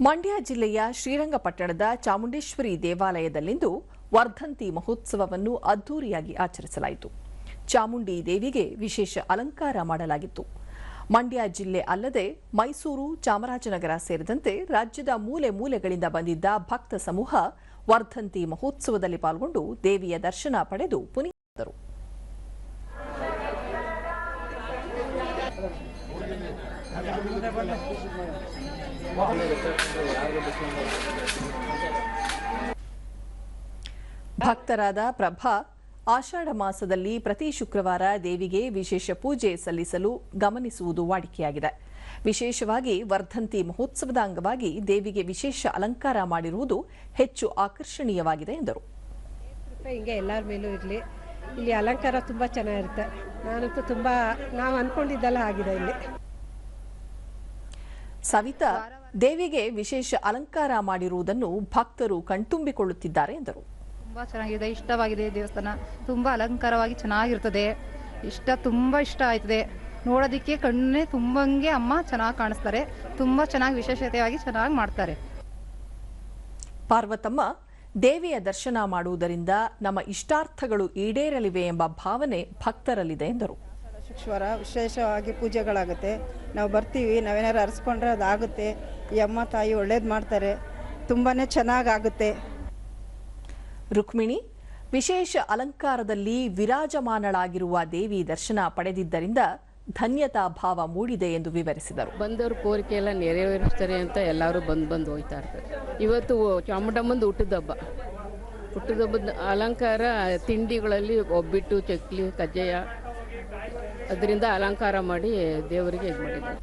ಮಂಡ್ಯ ಜಿಲ್ಲೆಯ ಶ್ರೀರಂಗಪಟ್ಟಣದ ಚಾಮುಂಡೇಶ್ವರಿ ದೇವಾಲಯದಲ್ಲಿಂದು ವರ್ಧಂತಿ ಮಹೋತ್ಸವವನ್ನು ಅದ್ದೂರಿಯಾಗಿ ಆಚರಿಸಲಾಯಿತು. ಚಾಮುಂಡಿ ದೇವಿಗೆ ವಿಶೇಷ ಅಲಂಕಾರ ಮಾಡಲಾಗಿತ್ತು. ಮಂಡ್ಯ ಜಿಲ್ಲೆ ಅಲ್ಲದೆ ಮೈಸೂರು, ಚಾಮರಾಜನಗರ ಸೇರಿದಂತೆ ರಾಜ್ಯದ ಮೂಲೆ ಮೂಲೆಗಳಿಂದ ಬಂದಿದ್ದ ಭಕ್ತ ಸಮೂಹ ವರ್ಧಂತಿ ಮಹೋತ್ಸವದಲ್ಲಿ ಪಾಲ್ಗೊಂಡು ದೇವಿಯ ದರ್ಶನ ಪಡೆದು ಪುನೀತರು. ಭಕ್ತರಾದ ಪ್ರಭಾ ಆಷಾಢ ಮಾಸದಲ್ಲಿ ಪ್ರತಿ ಶುಕ್ರವಾರ ದೇವಿಗೆ ವಿಶೇಷ ಪೂಜೆ ಸಲ್ಲಿಸಲು ಗಮನಿಸುವುದು ವಾಡಿಕೆಯಾಗಿದೆ. ವಿಶೇಷವಾಗಿ ವರ್ಧಂತಿ ಮಹೋತ್ಸವದ ಅಂಗವಾಗಿ ದೇವಿಗೆ ವಿಶೇಷ ಅಲಂಕಾರ ಮಾಡಿರುವುದು ಹೆಚ್ಚು ಆಕರ್ಷಣೀಯವಾಗಿದೆ ಎಂದರು. ಹಿಂಗೆ ಎಲ್ಲರ ಮೇಲೂ ಇರಲಿ, ಇಲ್ಲಿ ಅಲಂಕಾರ ತುಂಬಾ ಚೆನ್ನಾಗಿರುತ್ತೆ. ನಾನಂತೂ ತುಂಬಾ ನಾವು ಅನ್ಕೊಂಡಿದ್ದೆಲ್ಲ ಆಗಿದೆ. ಇಲ್ಲಿ ಸವಿತಾ ದೇವಿಗೆ ವಿಶೇಷ ಅಲಂಕಾರ ಮಾಡಿರುವುದನ್ನು ಭಕ್ತರು ಕಣ್ತುಂಬಿಕೊಳ್ಳುತ್ತಿದ್ದಾರೆ ಎಂದರು. ತುಂಬಾ ಚೆನ್ನಾಗಿದೆ, ಇಷ್ಟವಾಗಿದೆ. ದೇವಸ್ಥಾನ ತುಂಬಾ ಅಲಂಕಾರವಾಗಿ ಚೆನ್ನಾಗಿರ್ತದೆ. ತುಂಬಾ ಇಷ್ಟ ಆಯ್ತದೆ. ನೋಡೋದಿಕ್ಕೆ ಕಣ್ಣೇ ತುಂಬಂಗೆ ಅಮ್ಮ ಚೆನ್ನಾಗಿ ಕಾಣಿಸ್ತಾರೆ. ತುಂಬಾ ಚೆನ್ನಾಗಿ ವಿಶೇಷತೆಯಾಗಿ ಚೆನ್ನಾಗಿ ಮಾಡ್ತಾರೆ. ಪಾರ್ವತಮ್ಮ ದೇವಿಯ ದರ್ಶನ ಮಾಡುವುದರಿಂದ ನಮ್ಮ ಇಷ್ಟಾರ್ಥಗಳು ಈಡೇರಲಿವೆ ಎಂಬ ಭಾವನೆ ಭಕ್ತರಲ್ಲಿದೆ ಎಂದರು. ಶುಕ್ರವಾರ ವಿಶೇಷವಾಗಿ ಪೂಜೆಗಳಾಗುತ್ತೆ. ನಾವು ಬರ್ತೀವಿ, ನಾವೇನಾರು ಅರ್ಸ್ಕೊಂಡ್ರೆ ಅದಾಗುತ್ತೆ. ಈ ಅಮ್ಮ ತಾಯಿ ಒಳ್ಳೇದು ಮಾಡ್ತಾರೆ, ತುಂಬಾನೇ ಚೆನ್ನಾಗಾಗುತ್ತೆ. ರುಕ್ಮಿಣಿ ವಿಶೇಷ ಅಲಂಕಾರದಲ್ಲಿ ವಿರಾಜಮಾನಳಾಗಿರುವ ದೇವಿ ದರ್ಶನ ಪಡೆದಿದ್ದರಿಂದ ಧನ್ಯತಾ ಭಾವ ಮೂಡಿದೆ ಎಂದು ವಿವರಿಸಿದರು. ಬಂದವರು ಕೋರಿಕೆ ಎಲ್ಲ ನೆರವೇರಿಸ್ತಾರೆ ಅಂತ ಎಲ್ಲರೂ ಬಂದು ಹೋಗ್ತಾ ಇರ್ತಾರೆ. ಇವತ್ತು ಚಾಮುಂಡಮ್ಮಂದು ಹುಟ್ಟುದಬ್ಬದ ಅಲಂಕಾರ ತಿಂಡಿಗಳಲ್ಲಿ ಒಬ್ಬಿಟ್ಟು, ಚಕ್ಲಿ, ಕಜ್ಜಾಯ ಅದರಿಂದ ಅಲಂಕಾರ ಮಾಡಿ ದೇವರಿಗೆ ಇದು ಮಾಡಿದ್ದಾರೆ.